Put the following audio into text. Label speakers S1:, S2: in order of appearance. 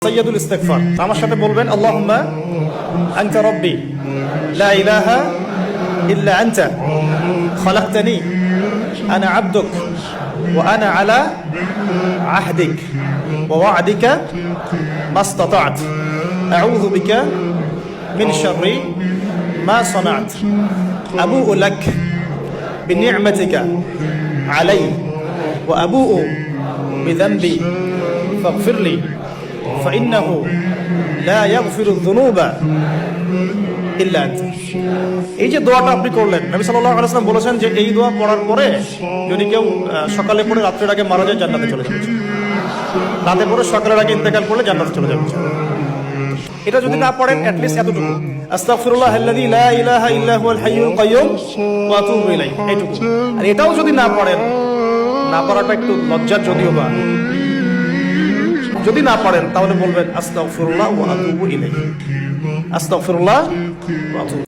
S1: সাইয়্যিদুল ইস্তিগফার। আমার সাথে বলবেন আল্লাহুম্মা আনতা রাব্বি লা ইলাহা ইল্লা আনতা খালাকতানি আনা আবদুক ওয়া আনা আলা আহদিক ওয়া ওয়া'দিকা মাসতাতা'ত আউযু বিকা মিন শাররি মা সানা'ত আবু'ু লাক বিনি'মাতিকা আলাইয়া ওয়া আবু'ু বিযানবি ফাগফিরলি ফাইন্নাহু লা ইয়াগফিরুয যুনুবা ইল্লা আনতা। এই যে দোয়াটা আপনি করলেন, নবী সাল্লাল্লাহু আলাইহি ওয়াসাল্লাম বলেছেন যে এই দোয়া পড়ার পরে যদি কেউ সকালে পড়ে রাত্রের আগে মারা যায় জান্নাতে চলে যাবে, রাতে পড়ে সকালের আগে ইন্তেকাল করলে জান্নাতে চলে যাবে। এটা যদি না পড়েন অ্যাটলিস্ট এতটুকু আস্তাগফিরুল্লাহাল্লাযী লা ইলাহা ইল্লা হুয়াল হাইয়ুল কাইয়্যুম ওয়া আতুবু ইলাইহি, এইটুকু। আর এটাও যদি না পড়েন, না পড়াটা একটু লজ্জার যদিও বা, যদি না পারেন তাহলে বলবেন আস্তাগফিরুল্লাহ ওয়া আতুবু ইলাইহি, আস্তাগফিরুল্লাহ ওয়া আতুবু